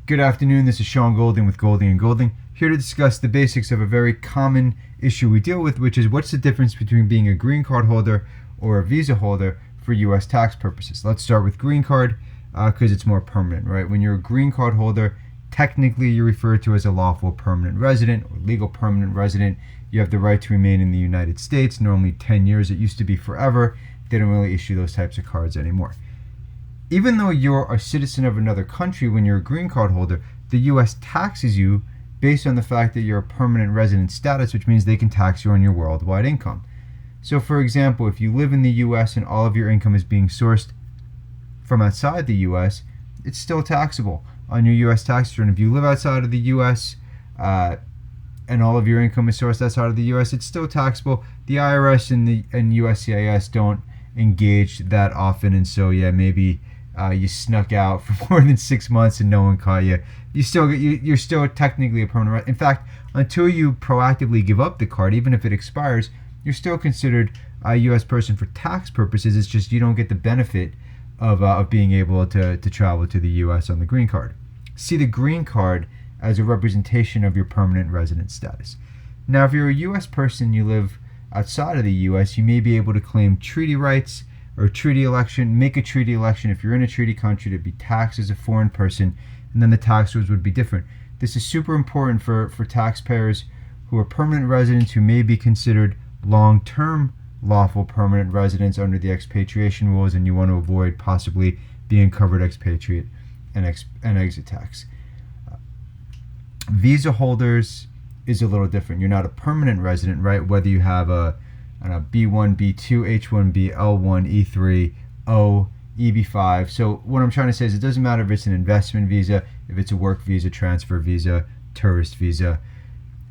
Good afternoon, this is Sean Golding with Golding & Golding, here to discuss the basics of a very common issue we deal with, which is what's the difference between being a green card holder or a visa holder for U.S. tax purposes. Let's start with green card because it's more permanent, right? When you're a green card holder, technically you're referred to as a lawful permanent resident or legal permanent resident. You have the right to remain in the United States, normally 10 years. It used to be forever. They don't really issue those types of cards anymore. Even though you're a citizen of another country, when you're a green card holder, the U.S. taxes you based on the fact that you're a permanent resident status, which means they can tax you on your worldwide income. So for example, if you live in the U.S. and all of your income is being sourced from outside the U.S., it's still taxable on your U.S. tax return. If you live outside of the U.S. And all of your income is sourced outside of the U.S., it's still taxable. The IRS and USCIS don't engage that often, and so maybe you snuck out for more than 6 months and no one caught you. You're still technically a permanent resident. In fact, until you proactively give up the card, even if it expires, you're still considered a U.S. person for tax purposes. It's just you don't get the benefit of being able to travel to the U.S. on the green card. See the green card as a representation of your permanent resident status. Now, if you're a U.S. person, you live outside of the U.S., you may be able to claim treaty rights or treaty election, make a treaty election. If you're in a treaty country, to be taxed as a foreign person, and then the tax rules would be different. This is super important for taxpayers who are permanent residents who may be considered long-term lawful permanent residents under the expatriation rules, and you want to avoid possibly being covered expatriate and exit tax. Visa holders is a little different. You're not a permanent resident, right? Whether you have a B1, B2, H1B, L1, E3, O, EB5. So what I'm trying to say is it doesn't matter if it's an investment visa, if it's a work visa, transfer visa, tourist visa.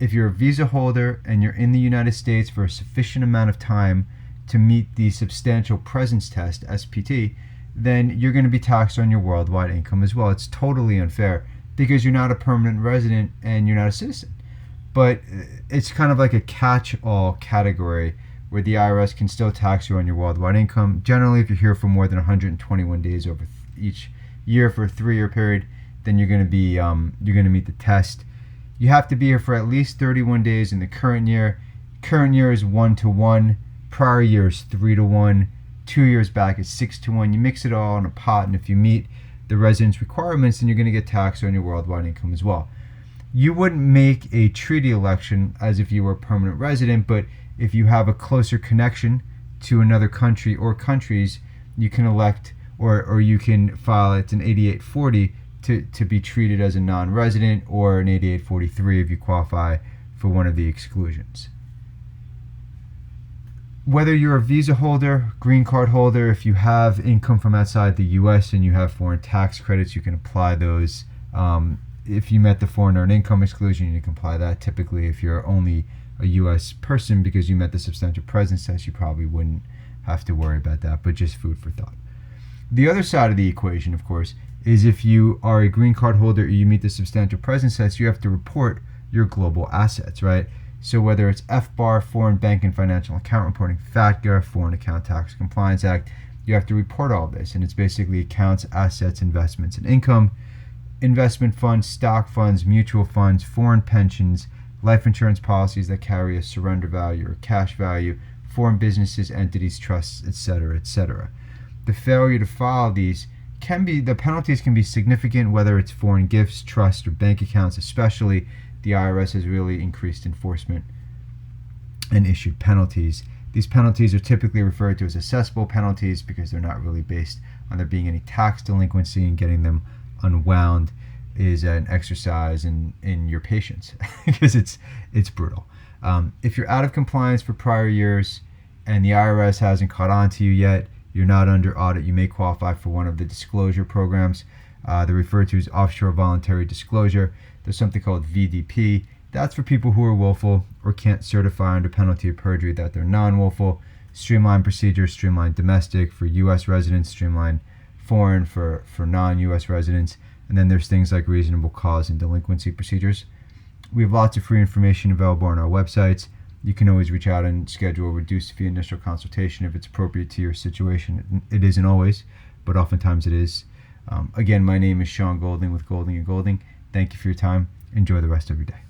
If you're a visa holder and you're in the United States for a sufficient amount of time to meet the substantial presence test, SPT, then you're going to be taxed on your worldwide income as well. It's totally unfair because you're not a permanent resident and you're not a citizen. But it's kind of like a catch-all category where the IRS can still tax you on your worldwide income. Generally, if you're here for more than 121 days over each year for a 3-year period, then you're going to meet the test. You have to be here for at least 31 days in the current year. Current year is 1-to-1. Prior year is 3-to-1. 2 years back is 6-to-1. You mix it all in a pot, and if you meet the residence requirements, then you're going to get taxed on your worldwide income as well. You wouldn't make a treaty election as if you were a permanent resident, but if you have a closer connection to another country or countries, you can elect or you can file it an 8840 to be treated as a non-resident, or an 8843 if you qualify for one of the exclusions. Whether you're a visa holder, green card holder, if you have income from outside the U.S. and you have foreign tax credits, you can apply those. If you met the foreign earned income exclusion, you can apply that. Typically, if you're only a U.S. person because you met the substantial presence test, you probably wouldn't have to worry about that, but just food for thought. The other side of the equation, of course, is if you are a green card holder or you meet the substantial presence test, you have to report your global assets, right? So whether it's FBAR, Foreign Bank and Financial Account Reporting, FATCA, Foreign Account Tax Compliance Act, you have to report all this, and it's basically accounts, assets, investments, and income. Investment funds, stock funds, mutual funds, foreign pensions, life insurance policies that carry a surrender value or cash value, foreign businesses, entities, trusts, etc., etc. The failure to file these the penalties can be significant, whether it's foreign gifts, trusts, or bank accounts. Especially, the IRS has really increased enforcement and issued penalties. These penalties are typically referred to as assessable penalties because they're not really based on there being any tax delinquency, and getting them unwound is an exercise in your patience because it's brutal. If you're out of compliance for prior years and the IRS hasn't caught on to you yet, you're not under audit, you may qualify for one of the disclosure programs. They're referred to as offshore voluntary disclosure. There's something called VDP. That's for people who are willful or can't certify under penalty of perjury that they're non-willful. Streamlined procedure, streamlined domestic for U.S. residents, streamlined foreign for non-U.S. residents. And then there's things like reasonable cause and delinquency procedures. We have lots of free information available on our websites. You can always reach out and schedule a reduced fee initial consultation if it's appropriate to your situation. It isn't always, but oftentimes it is. Again, my name is Sean Golding with Golding and Golding. Thank you for your time. Enjoy the rest of your day.